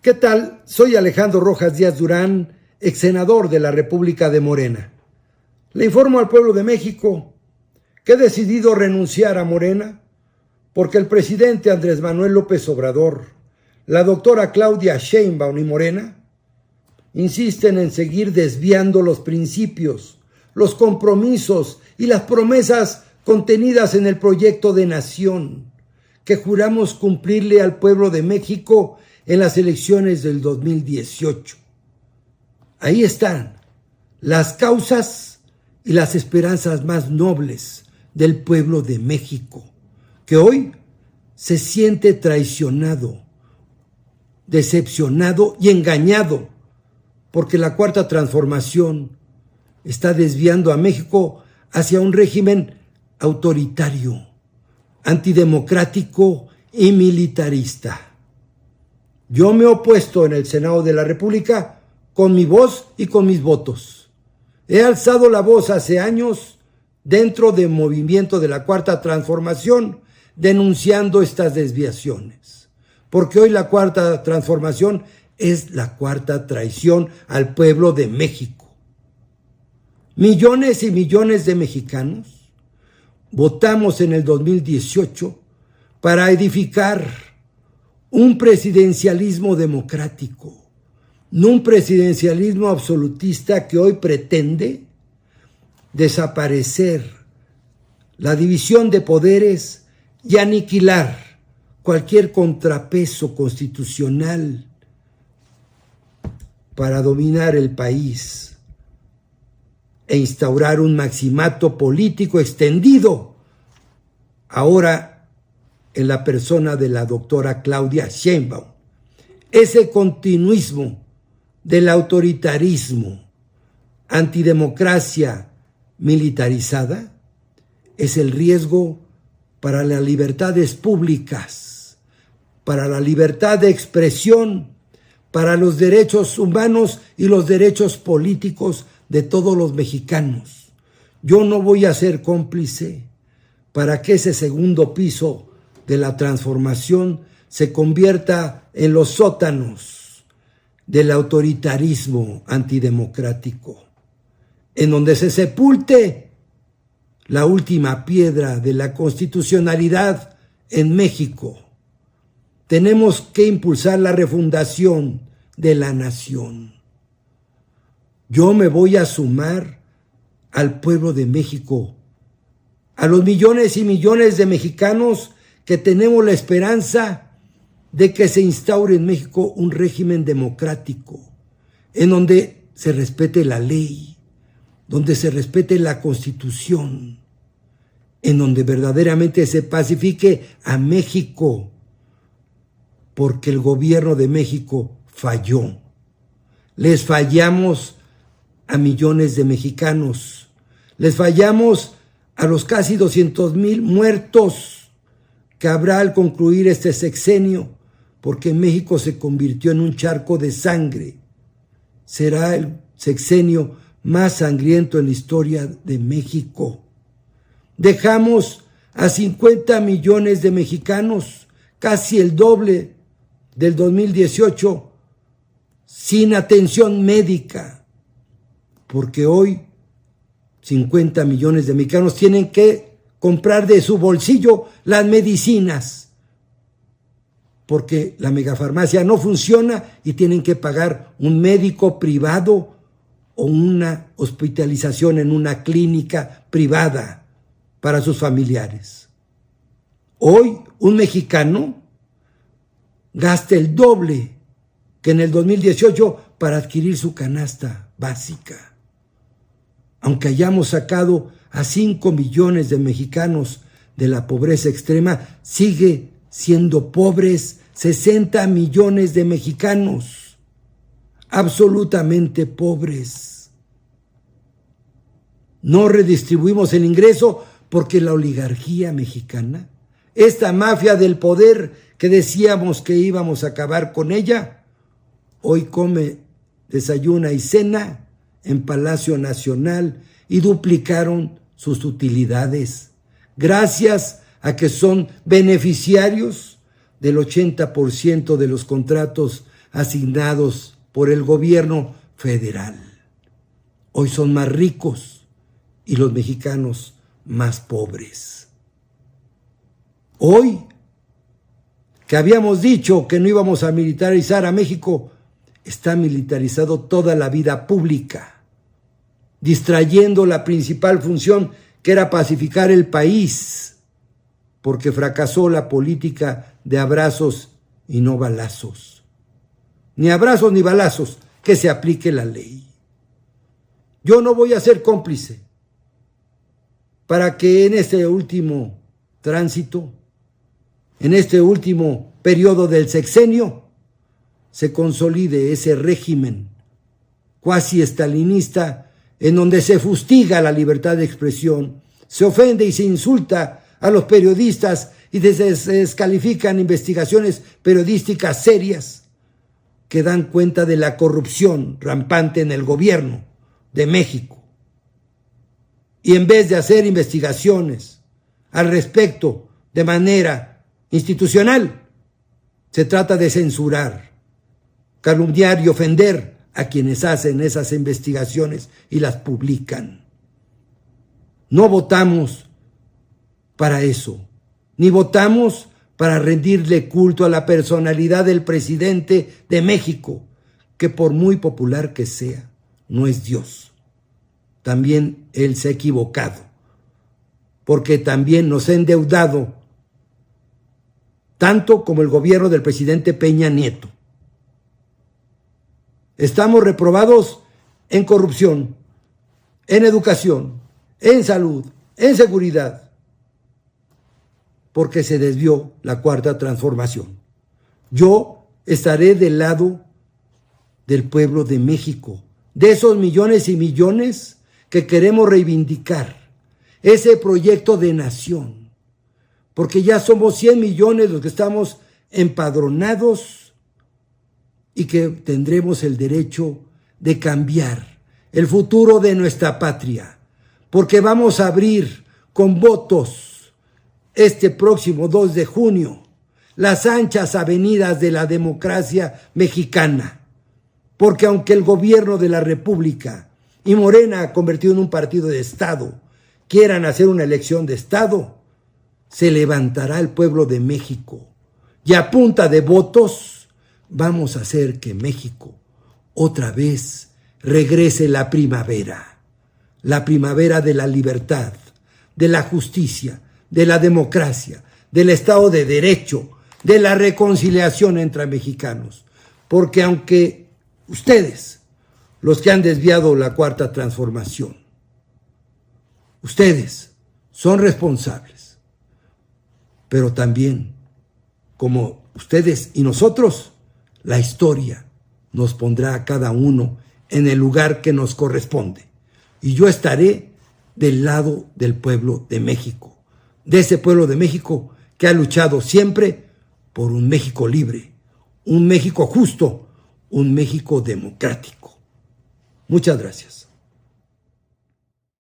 ¿Qué tal? Soy Alejandro Rojas Díaz Durán, ex senador de la República de Morena. Le informo al pueblo de México que he decidido renunciar a Morena porque el presidente Andrés Manuel López Obrador, la doctora Claudia Sheinbaum y Morena insisten en seguir desviando los principios, los compromisos y las promesas contenidas en el proyecto de nación que juramos cumplirle al pueblo de México en las elecciones del 2018. Ahí están las causas y las esperanzas más nobles del pueblo de México, que hoy se siente traicionado, decepcionado y engañado, porque la Cuarta Transformación está desviando a México hacia un régimen autoritario, antidemocrático y militarista. Yo me he opuesto en el Senado de la República con mi voz y con mis votos. He alzado la voz hace años dentro del movimiento de la Cuarta Transformación denunciando estas desviaciones, porque hoy la Cuarta Transformación es la cuarta traición al pueblo de México. Millones y millones de mexicanos votamos en el 2018 para edificar un presidencialismo democrático, no un presidencialismo absolutista que hoy pretende desaparecer la división de poderes y aniquilar cualquier contrapeso constitucional para dominar el país e instaurar un maximato político extendido ahora en la persona de la doctora Claudia Sheinbaum. Ese continuismo del autoritarismo, antidemocracia militarizada, es el riesgo para las libertades públicas, para la libertad de expresión, para los derechos humanos y los derechos políticos de todos los mexicanos. Yo no voy a ser cómplice para que ese segundo piso de la transformación se convierta en los sótanos del autoritarismo antidemocrático, en donde se sepulte la última piedra de la constitucionalidad en México. Tenemos que impulsar la refundación de la nación. Yo me voy a sumar al pueblo de México, a los millones y millones de mexicanos que tenemos la esperanza de que se instaure en México un régimen democrático, en donde se respete la ley, donde se respete la Constitución, en donde verdaderamente se pacifique a México, porque el gobierno de México falló. Les fallamos a millones de mexicanos. Les fallamos a los casi 200,000 muertos que habrá al concluir este sexenio, porque México se convirtió en un charco de sangre. Será el sexenio más sangriento en la historia de México. Dejamos a 50 millones de mexicanos, casi el doble del 2018, sin atención médica, porque hoy 50 millones de mexicanos tienen que comprar de su bolsillo las medicinas, porque la megafarmacia no funciona y tienen que pagar un médico privado o una hospitalización en una clínica privada para sus familiares. Hoy un mexicano gasta el doble que en el 2018 para adquirir su canasta básica. Aunque hayamos sacado a 5 millones de mexicanos de la pobreza extrema, sigue siendo pobres 60 millones de mexicanos, absolutamente pobres. No redistribuimos el ingreso porque la oligarquía mexicana, esta mafia del poder que decíamos que íbamos a acabar con ella, hoy come, desayuna y cena en Palacio Nacional y duplicaron sus utilidades, gracias a que son beneficiarios del 80% de los contratos asignados por el gobierno federal. Hoy son más ricos y los mexicanos más pobres. Hoy, que habíamos dicho que no íbamos a militarizar a México, está militarizado toda la vida pública, distrayendo la principal función, que era pacificar el país, porque fracasó la política de abrazos y no balazos. Ni abrazos ni balazos, que se aplique la ley. Yo no voy a ser cómplice para que en este último tránsito, en este último periodo del sexenio, se consolide ese régimen cuasi estalinista en donde se fustiga la libertad de expresión, se ofende y se insulta a los periodistas y se descalifican investigaciones periodísticas serias que dan cuenta de la corrupción rampante en el gobierno de México. Y en vez de hacer investigaciones al respecto de manera institucional, se trata de censurar, calumniar y ofender a quienes hacen esas investigaciones y las publican. No votamos para eso, ni votamos para rendirle culto a la personalidad del presidente de México, que por muy popular que sea, no es Dios. También él se ha equivocado, porque también nos ha endeudado, tanto como el gobierno del presidente Peña Nieto. Estamos reprobados en corrupción, en educación, en salud, en seguridad, porque se desvió la cuarta transformación. Yo estaré del lado del pueblo de México, de esos millones y millones que queremos reivindicar ese proyecto de nación, porque ya somos 100 millones los que estamos empadronados y que tendremos el derecho de cambiar el futuro de nuestra patria, porque vamos a abrir con votos este próximo 2 de junio las anchas avenidas de la democracia mexicana, porque aunque el gobierno de la República y Morena, convertido en un partido de Estado, quieran hacer una elección de Estado, se levantará el pueblo de México y a punta de votos vamos a hacer que México otra vez regrese la primavera de la libertad, de la justicia, de la democracia, del Estado de Derecho, de la reconciliación entre mexicanos. Porque aunque ustedes, los que han desviado la cuarta transformación, ustedes son responsables, pero también, como ustedes y nosotros, la historia nos pondrá a cada uno en el lugar que nos corresponde. Y yo estaré del lado del pueblo de México, de ese pueblo de México que ha luchado siempre por un México libre, un México justo, un México democrático. Muchas gracias.